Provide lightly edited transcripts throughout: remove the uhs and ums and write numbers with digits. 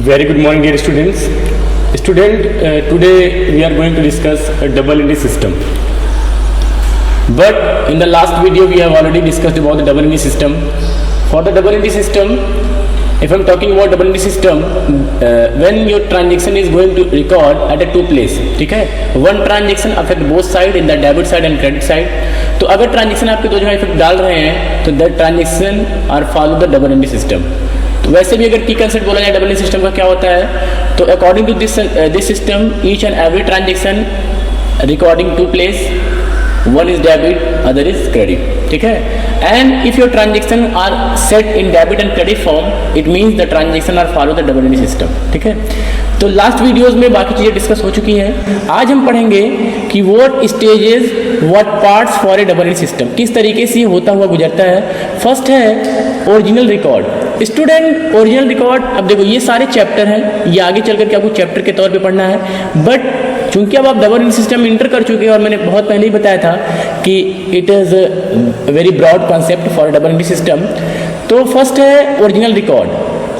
Very good morning, dear students. Today we are going to discuss a double entry system. But in the last video we have already discussed about the double entry system. For the double entry system, if I am talking about double entry system, when your transaction is going to record at a two place, ठीक है, one transaction affect both side in the debit side and credit side. तो अगर transaction आपके दो जगह effect डाल रहे हैं तो that transaction are follow the double entry system. तो वैसे भी अगर की कंसेप्ट बोला जाए डबल एंट्री सिस्टम का क्या होता है, तो according to this system each and every transaction recording to place, one is debit other is credit, ठीक है. And if your transaction are set in debit and credit form it means the transaction are follow the double entry system, ठीक है. तो last videos में बाकी चीज़ें discuss हो चुकी हैं. आज हम पढ़ेंगे कि what stages what parts for A double entry system, किस तरीके से होता हुआ गुजरता है. फर्स्ट है original record. Student original record, अब देखो ये सारे चैप्टर हैं, ये आगे चल करके आपको चैप्टर के तौर पे पढ़ना है. बट चूंकि अब आप डबल एंट्री सिस्टम में इंटर कर चुके हैं और मैंने बहुत पहले ही बताया था कि it is a very broad concept for double entry system. तो फर्स्ट है original record.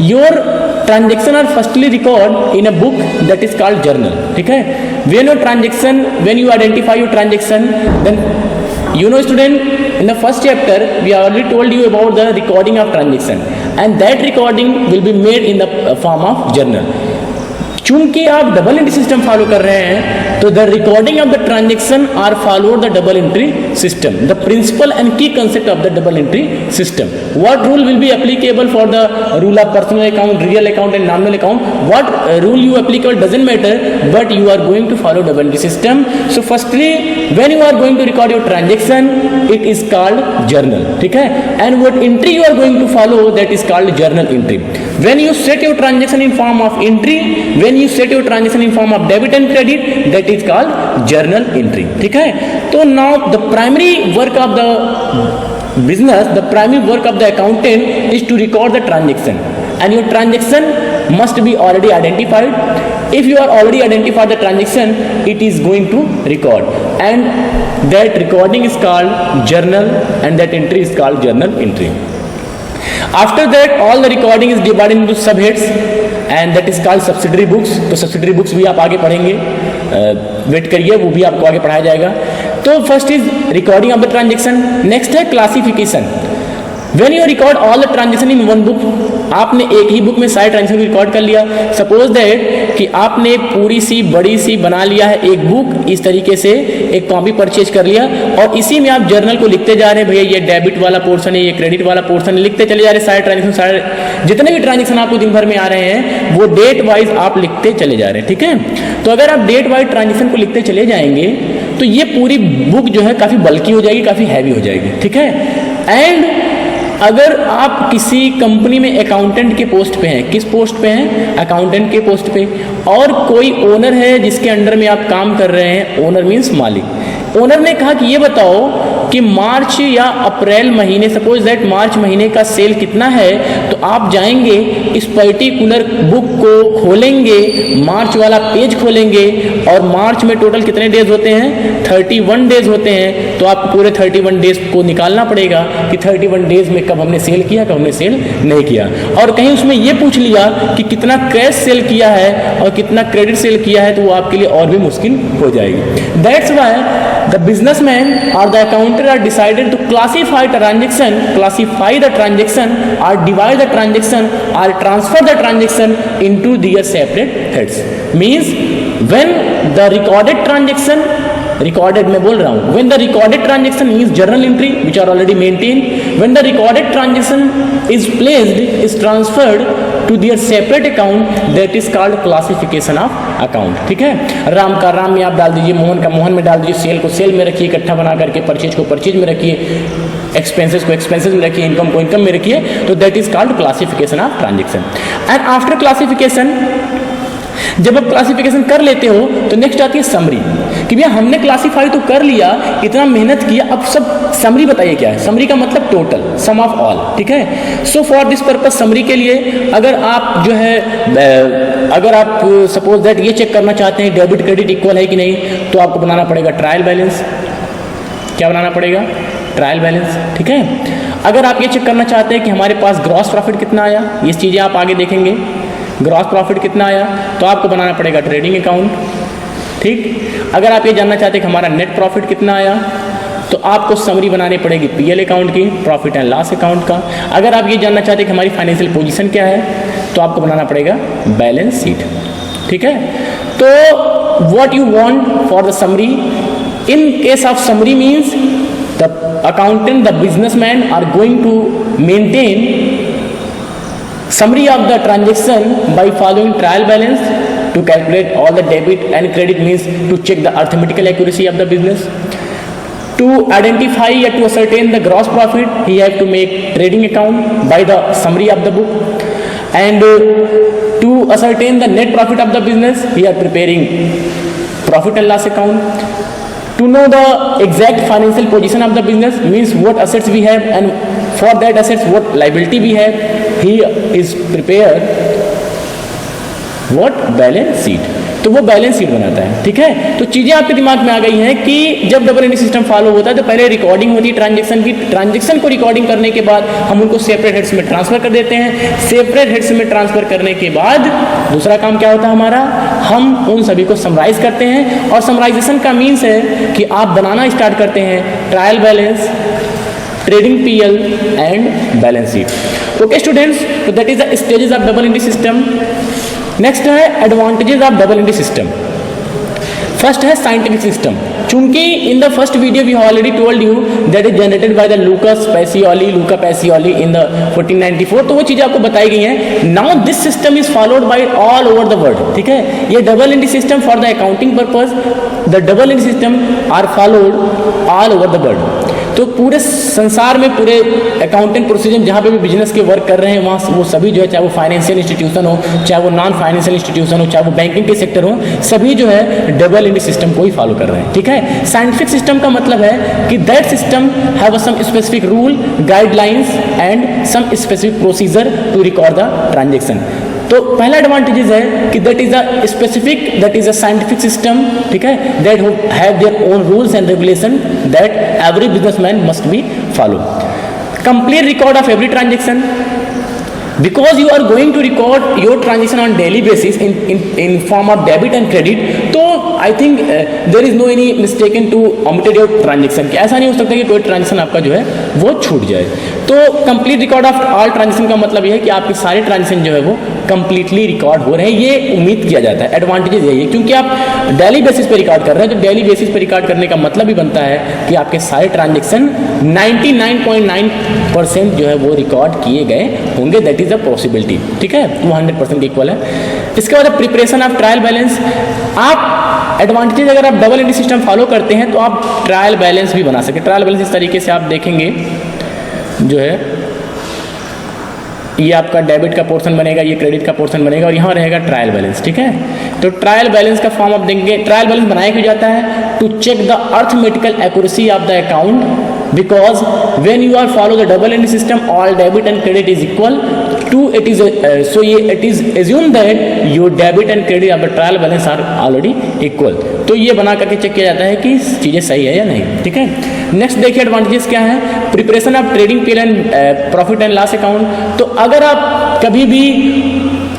Your transaction are firstly record in a book that is called journal, ठीक है. When your transaction, when you identify your transaction, then you know student, in the first chapter we have already told you about the recording of transaction and that recording will be made in the form of journal. चूंकि आप double entry system follow कर रहे हैं तो the recording of the transaction are follow the double entry system. The principle and key concept of the double entry system. What rule will be applicable for the rule of personal account, real account and nominal account. What rule you applicable doesn't matter, but you are going to follow double entry system. So firstly when you are going to record your transaction it is called journal, ठीक है. And what entry you are going to follow that is called journal entry. When you set your transaction in form of entry, when you set your transaction in form of debit and credit, that is called journal entry, ठीक है. तो now the primary work of the business, the primary work of the accountant is to record the transaction and your transaction must be already identified. If you are already identified the transaction, it is going to record and that recording is called journal and that entry is called journal entry. After that all the recording is divided into subheads and that is called subsidiary books. तो subsidiary books भी आप आगे पढ़ेंगे, wait करिए, वो भी आपको आगे पढ़ाया जाएगा. तो first is recording of the transaction. Next है classification. When you record all the transaction in one book, आपने एक ही बुक में सारे ट्रांजेक्शन रिकॉर्ड कर लिया. सपोज दैट कि आपने पूरी सी बड़ी सी बना लिया है एक बुक, इस तरीके से एक कॉपी परचेज कर लिया और इसी में आप जर्नल को लिखते जा रहे हैं, भैया ये डेबिट वाला पोर्शन है, ये क्रेडिट वाला पोर्शन है, लिखते चले जा रहे हैं सारे ट्रांजेक्शन, सारे जितने भी ट्रांजेक्शन आपको दिन भर में आ रहे हैं वो डेट वाइज आप लिखते चले जा रहे हैं, ठीक है. तो अगर आप डेट वाइज ट्रांजेक्शन को लिखते चले जाएंगे तो ये पूरी बुक जो है काफ़ी बल्कि हो जाएगी, काफ़ी हैवी हो जाएगी, ठीक है. एंड अगर आप किसी कंपनी में अकाउंटेंट के पोस्ट पे हैं, किस पोस्ट पे हैं, अकाउंटेंट के पोस्ट पे, और कोई ओनर है जिसके अंडर में आप काम कर रहे हैं, ओनर मीन्स मालिक. ओनर ने कहा कि ये बताओ कि मार्च या अप्रैल महीने, सपोज दैट मार्च महीने का सेल कितना है, तो आप जाएंगे इस पर्टिकुलर बुक को खोलेंगे, मार्च वाला पेज खोलेंगे और मार्च में टोटल कितने डेज होते हैं, 31 डेज होते हैं. तो आपको पूरे 31 डेज को निकालना पड़ेगा कि 31 डेज में कब हमने सेल किया, कब हमने सेल नहीं किया. और कहीं उसमें ये पूछ लिया कि कितना कैश सेल किया है और कितना क्रेडिट सेल किया है, तो वो आपके लिए और भी मुश्किल हो जाएगी. That's why the businessman or the accountant are decided to classify the transaction or divide the transaction or transfer the transaction into their separate heads. Means when the recorded transaction, recorded मैं बोल रहा हूँ, when the recorded transaction is journal entry which are already maintained, when the recorded transaction is placed, is transferred to their separate account, that is called classification of account, ठीक है. राम का राम में आप डाल दीजिए, मोहन का मोहन में डाल दीजिए, सेल को सेल में रखिए इकट्ठा बना करके, परचेज को परचेज में रखिए, एक्सपेंसेस को एक्सपेंसेस में रखिए, इनकम को इनकम में रखिए. तो that is called classification of transaction. And after classification, जब आप क्लासिफिकेशन कर लेते हो तो नेक्स्ट आती है समरी, कि भैया हमने क्लासिफाई तो कर लिया, इतना मेहनत किया, अब सब समरी बताइए क्या है. समरी का मतलब टोटल, सम ऑफ ऑल, ठीक है. So for this purpose summary के लिए अगर आप जो है, अगर आप सपोज दैट ये चेक करना चाहते हैं डेबिट क्रेडिट इक्वल है कि नहीं, तो आपको बनाना पड़ेगा ट्रायल बैलेंस. क्या बनाना पड़ेगा, ट्रायल बैलेंस, ठीक है. अगर आप ये चेक करना चाहते हैं कि हमारे पास ग्रॉस प्रॉफिट कितना आया, ये चीज़ें आप आगे देखेंगे. ग्रॉस प्रॉफिट कितना आया, तो आपको बनाना पड़ेगा ट्रेडिंग अकाउंट। ठीक, अगर आप ये जानना चाहते हैं कि हमारा नेट प्रॉफिट कितना आया, तो आपको समरी बनानी पड़ेगी पीएल अकाउंट की, प्रॉफिट एंड लॉस अकाउंट का। अगर आप ये जानना चाहते हैं कि हमारी फाइनेंशियल पोजीशन क्या है, तो आपको बनाना पड़ेगा बैलेंस शीट। ठीक है, तो what you want for the summary, in case of summary means the accountant, the businessman are going to maintain summary of the transaction by following trial balance to calculate all the debit and credit, means to check the arithmetical accuracy of the business. To identify or to ascertain the gross profit, he have to make trading account by the summary of the book, and to ascertain the net profit of the business, he are preparing profit and loss account. To know the exact financial position of the business, means what assets we have and for that assets what liability we have, he is prepared what balance sheet, तो वो balance sheet बनाता है। ठीक है, तो चीज़ें आपके दिमाग में आ गई हैं कि जब डबल एंट्री सिस्टम फॉलो होता है तो पहले रिकॉर्डिंग होती है ट्रांजैक्शन की, ट्रांजैक्शन को रिकॉर्डिंग करने के बाद हम उनको सेपरेट हेड्स में ट्रांसफर कर देते हैं। सेपरेट हेड्स में ट्रांसफर करने के बाद दूसरा काम क्या होता है हमारा, हम उन सभी को समराइज करते हैं, और समराइजेशन का मीन्स है कि आप बनाना स्टार्ट करते हैं trial balance, trading PL and balance sheet. Okay students, तो that is the stages of double entry system. Next है advantages of double entry system. First है साइंटिफिक सिस्टम। चूंकि in the first video we already told you that is generated by the Luca Pacioli in the 1494, तो वो चीजें आपको बताई गई हैं। Now this system is followed by all over the world. ठीक है, ये double entry system for the accounting purpose, the double entry system are followed all over the world. तो पूरे संसार में पूरे अकाउंटिंग प्रोसीजर जहाँ पे भी बिजनेस के वर्क कर रहे हैं वहाँ वो सभी जो है, चाहे वो फाइनेंशियल इंस्टीट्यूशन हो, चाहे वो नॉन फाइनेंशियल इंस्टीट्यूशन हो, चाहे वो बैंकिंग के सेक्टर हो, सभी जो है डबल एंट्री सिस्टम को ही फॉलो कर रहे हैं। ठीक है, साइंटिफिक सिस्टम का मतलब है कि that system have some specific rule, guidelines and some specific procedure to record the transaction. तो पहला एडवांटेजेस है कि that is a specific, that is a scientific system. ठीक है, that have their own rules and regulation that every businessman must be follow. Complete record of every transaction, because you are going to record your transaction on daily basis in form of debit and credit, तो I think there is no any mistaken to omitted your transaction, कि ऐसा नहीं हो सकता कि कोई transaction आपका जो है वो छूट जाए। तो complete record of all transaction का मतलब ये है कि आपके सारे ट्रांजेक्शन जो है वो कंप्लीटली रिकॉर्ड हो रहे हैं, ये उम्मीद किया जाता है। एडवांटेजेस यही है क्योंकि आप डेली बेसिस पे रिकॉर्ड कर रहे हैं, तो डेली बेसिस पे रिकॉर्ड करने का मतलब ही बनता है कि आपके सारे ट्रांजेक्शन 99.9% जो है वो रिकॉर्ड किए गए होंगे, दैट इज अ पॉसिबिलिटी। ठीक है, वो 100% इक्वल है। इसके बाद प्रिपरेशन ऑफ ट्रायल बैलेंस। आप एडवांटेजेस, अगर आप डबल एंट्री सिस्टम फॉलो करते हैं तो आप ट्रायल बैलेंस भी बना सकते हैं। ट्रायल बैलेंस इस तरीके से आप देखेंगे जो है, ये आपका डेबिट का पोर्शन बनेगा, ये क्रेडिट का पोर्शन बनेगा, और यहाँ रहेगा ट्रायल बैलेंस। ठीक है, तो ट्रायल बैलेंस का फॉर्म आप देंगे। ट्रायल बैलेंस बनाया क्यों जाता है? To check the arithmetical accuracy of the account, because when you are follow the double entry system, all debit and credit is equal to it is so it is assumed that your debit and credit of the trial balance are already equal। तो ये बना करके check किया जाता है कि चीज़ें सही है या नहीं। ठीक है, नेक्स्ट देखिए एडवांटेजेस क्या है। Preparation of trading PL and profit and loss account. तो अगर आप कभी भी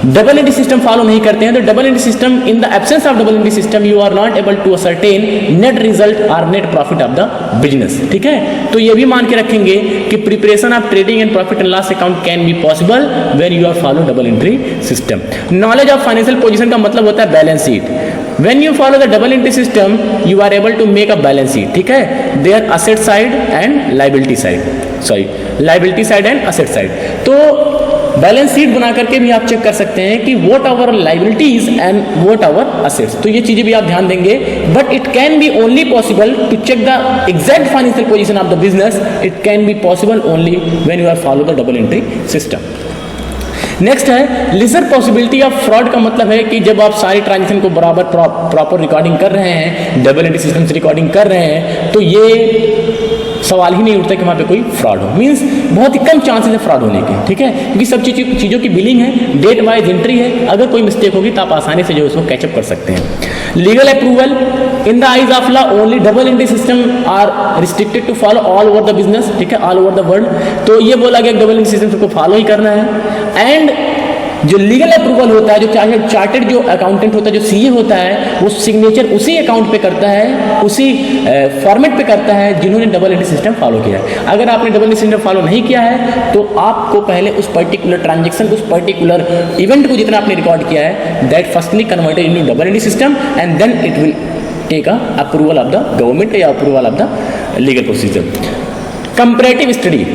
डबल एंट्री सिस्टम फॉलो नहीं करते हैं तो double entry system, in the absence of double entry system you are not able to ascertain net result और net profit of the business. ठीक है, तो ये भी मान के रखेंगे कि preparation of trading and profit and loss account can be possible when you are follow double entry system. Knowledge of financial position का मतलब होता है balance sheet. When you follow the double entry system, you are able to make a balance sheet. ठीक है, their asset side and liability side, liability side and asset side। तो balance sheet बना करके भी आप चेक कर सकते हैं कि what our liabilities and what our assets. तो ये चीजें भी आप ध्यान देंगे, but it can be only possible to check the exact financial position of the business. It can be possible only when you are follow the double entry system. Next है lesser possibility of fraud. का मतलब है कि जब आप सारी transaction को बराबर प्रॉपर रिकॉर्डिंग कर रहे हैं, डबल एंट्री सिस्टम से रिकॉर्डिंग कर रहे हैं, तो ये सवाल ही नहीं उठता कि वहाँ पे कोई फ्रॉड हो। मींस बहुत ही कम चांसेस है फ्रॉड होने के। ठीक है, क्योंकि सब चीज़ों की बिलिंग है, डेट वाइज एंट्री है, अगर कोई मिस्टेक होगी तो आप आसानी से जो है उसको कैचअप कर सकते हैं। Legal approval in the eyes of law only double entry system are restricted to follow all over the business. ठीक है, ऑल ओवर द वर्ल्ड। तो ये बोला गया डबल एंट्री सिस्टम को फॉलो ही करना है। एंड जो लीगल अप्रूवल होता है, जो चाहे चार्टेड जो अकाउंटेंट होता है, जो सीए होता है, वो सिग्नेचर उसी अकाउंट पे करता है, उसी फॉर्मेट पे करता है जिन्होंने डबल एंट्री सिस्टम फॉलो किया है। अगर आपने डबल एंट्री सिस्टम फॉलो नहीं किया है तो आपको पहले उस पर्टिकुलर ट्रांजेक्शन, उस पर्टिकुलर इवेंट को जितना आपने रिकॉर्ड किया है, that firstly converted into double entry system and then it will take a approval of the government या approval of the legal procedure. Comparative study,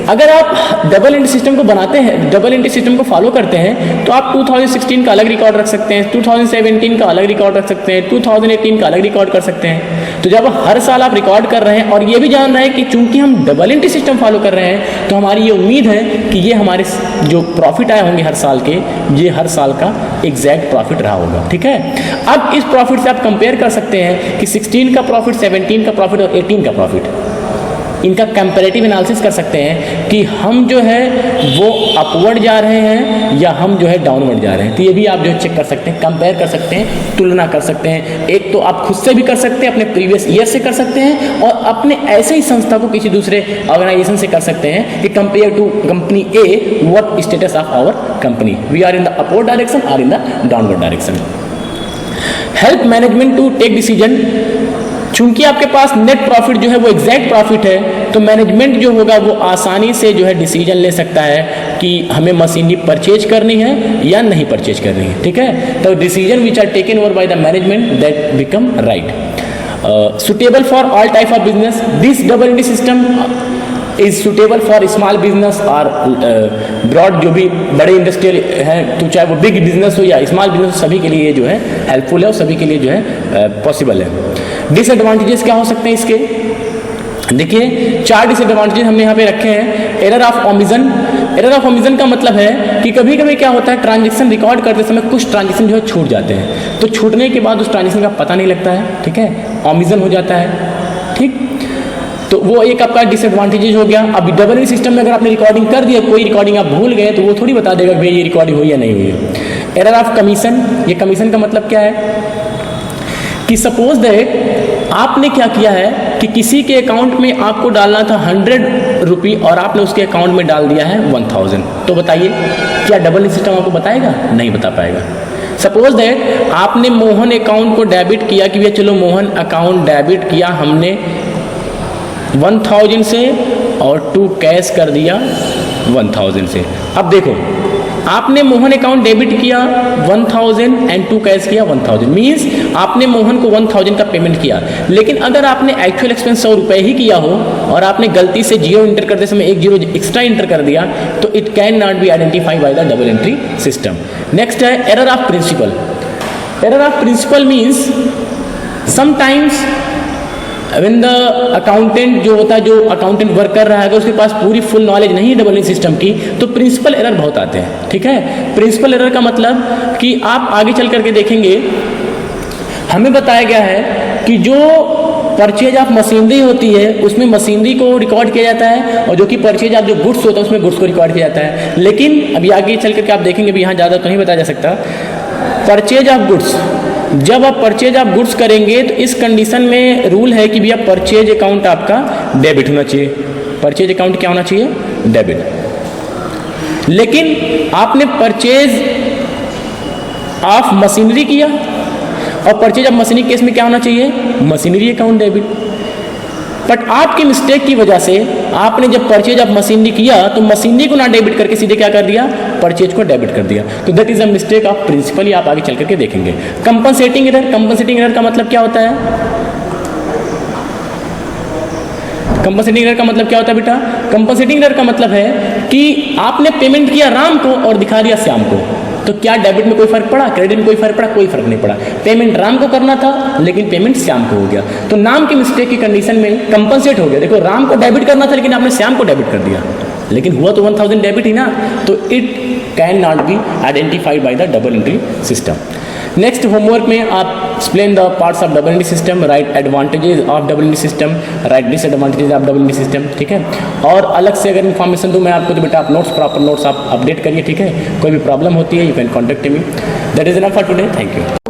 अगर आप डबल एंट्री सिस्टम को बनाते हैं, डबल एंट्री सिस्टम को follow करते हैं, तो आप 2016 का अलग रिकॉर्ड रख सकते हैं, 2017 का अलग रिकॉर्ड रख सकते हैं, 2018 का अलग रिकॉर्ड कर सकते हैं। तो जब हर साल आप रिकॉर्ड कर रहे हैं और ये भी जान रहे हैं कि चूंकि हम डबल एंट्री सिस्टम फॉलो कर रहे हैं तो हमारी ये उम्मीद है कि ये हमारे जो प्रॉफिट आए होंगे हर साल के, ये हर साल का एग्जैक्ट प्रॉफिट रहा होगा। ठीक है, अब इस प्रॉफिट से आप कंपेयर कर सकते हैं कि 16 का प्रॉफिट, 17 का प्रॉफिट और 18 का प्रॉफिट, इनका कंपैरेटिव एनालिसिस कर सकते हैं कि हम जो है वो अपवर्ड जा रहे हैं या हम जो है डाउनवर्ड जा रहे हैं। तो ये भी आप जो है चेक कर सकते हैं, कंपेयर कर सकते हैं, तुलना कर सकते हैं। एक तो आप खुद से भी कर सकते हैं, अपने प्रीवियस ईयर से कर सकते हैं, और अपने ऐसे ही संस्था को किसी दूसरे ऑर्गेनाइजेशन से कर सकते हैं कि compare to company A what status of our company, we are in the upward direction और in the downward direction. Help management to take decision, चूंकि आपके पास नेट प्रॉफिट जो है वो एग्जैक्ट प्रॉफिट है, तो मैनेजमेंट जो होगा वो आसानी से जो है डिसीजन ले सकता है कि हमें मशीनरी परचेज करनी है या नहीं परचेज करनी है। ठीक है, तो decision which are taken over by the management that become right. Suitable for all type of business, this double entry system is suitable for small business और ब्रॉड, जो भी बड़े इंडस्ट्रियल हैं, तो चाहे वो बिग बिजनेस हो या स्मॉल बिजनेस, सभी के लिए जो है हेल्पफुल है और सभी के लिए जो है पॉसिबल है। डिसएडवांटेजेस क्या हो सकते हैं इसके? देखिए 4 डिसएडवांटेजेस हमने यहाँ पे रखे हैं। Error of omission, error of omission का मतलब है कि कभी कभी क्या होता है, ट्रांजेक्शन रिकॉर्ड करते समय कुछ ट्रांजेक्शन जो है छूट जाते हैं, तो छूटने के बाद उस ट्रांजेक्शन का पता नहीं लगता है। ठीक है, ओमिशन हो जाता है। ठीक, तो वो एक आपका डिसएडवांटेजेस हो गया। अब डबल एंट्री सिस्टम में अगर आपने रिकॉर्डिंग कर दिया, कोई रिकॉर्डिंग आप भूल गए, तो वो थोड़ी बता देगा भाई ये रिकॉर्डिंग हुई या नहीं हुई है। एरर ऑफ कमीशन, ये कमीशन का मतलब क्या है कि सपोज दैट आपने क्या किया है कि किसी के अकाउंट में आपको डालना था 100 रुपये और आपने उसके अकाउंट में डाल दिया है 1000, तो बताइए क्या डबल एंट्री सिस्टम आपको बताएगा? नहीं बता पाएगा। सपोज दैट आपने मोहन अकाउंट को डेबिट किया कि भैया चलो मोहन अकाउंट डेबिट किया हमने 1000 से और 2 कैश कर दिया 1000 से। अब देखो आपने मोहन अकाउंट डेबिट किया 1000 एंड 2 कैश किया 1000, मीन्स आपने मोहन को 1000 का पेमेंट किया, लेकिन अगर आपने एक्चुअल एक्सपेंस 100 रुपये ही किया हो और आपने गलती से जीरो इंटर करते समय 1 जीरो एक्स्ट्रा इंटर कर दिया, तो it can not be identified by the double entry system. Next है error of principle. Error of principle means sometimes when the accountant जो होता है, जो अकाउंटेंट वर्क कर रहा है, अगर उसके पास पूरी फुल नॉलेज नहीं है डबल एंट्री सिस्टम की, तो प्रिंसिपल एरर बहुत आते हैं। ठीक है, प्रिंसिपल एरर का मतलब कि आप आगे चल करके देखेंगे, हमें बताया गया है कि जो परचेज ऑफ मशीनरी होती है उसमें मशीनरी को रिकॉर्ड किया जाता है, और जो कि परचेज ऑफ जो गुड्स होता है उसमें गुड्स को रिकॉर्ड किया जाता है। लेकिन अभी आगे चल करके आप देखेंगे, अभी यहाँ ज़्यादा तो नहीं बताया जा सकता, परचेज ऑफ गुड्स, जब आप परचेज ऑफ गुड्स करेंगे तो इस कंडीशन में रूल है कि भैया परचेज अकाउंट आपका डेबिट होना चाहिए। परचेज अकाउंट क्या होना चाहिए? डेबिट। लेकिन आपने परचेज ऑफ मशीनरी किया, और परचेज ऑफ मशीनरी केस में क्या होना चाहिए? Machinery account debit. बट आपकी मिस्टेक की वजह से आपने जब परचेज ऑफ मशीनरी किया तो मशीनरी को ना डेबिट करके सीधे क्या कर दिया? परचेज को डेबिट कर दिया। तो that is a mistake of principle, आप आगे चल करके देखेंगे। कंपनसेटिंग एरर, कंपनसेटिंग एरर का मतलब क्या होता है? कंपनसेटिंग एरर का मतलब क्या होता है बेटा? कंपनसेटिंग एरर का मतलब है कि आपने पेमेंट किया राम को और दिखा दिया श्याम को, तो क्या डेबिट में कोई फर्क पड़ा? क्रेडिट में कोई फर्क पड़ा? कोई फर्क नहीं पड़ा। पेमेंट राम को करना था लेकिन पेमेंट श्याम को हो गया, तो नाम की मिस्टेक की कंडीशन में कंपनसेट हो गया। देखो राम को डेबिट करना था लेकिन आपने श्याम को डेबिट कर दिया, लेकिन हुआ तो 1000 डेबिट ही ना, तो it can not be identified by the double entry system. Next homework में आप explain the parts of double entry system, right advantages of double entry system, right disadvantages of double entry system. ठीक है, और अलग से अगर information दूँ मैं आपको तो बेटा आप नोट्स, प्रॉपर नोट्स आप अपडेट करिए। ठीक है, कोई भी प्रॉब्लम होती है you can contact me. That is enough for today, thank you.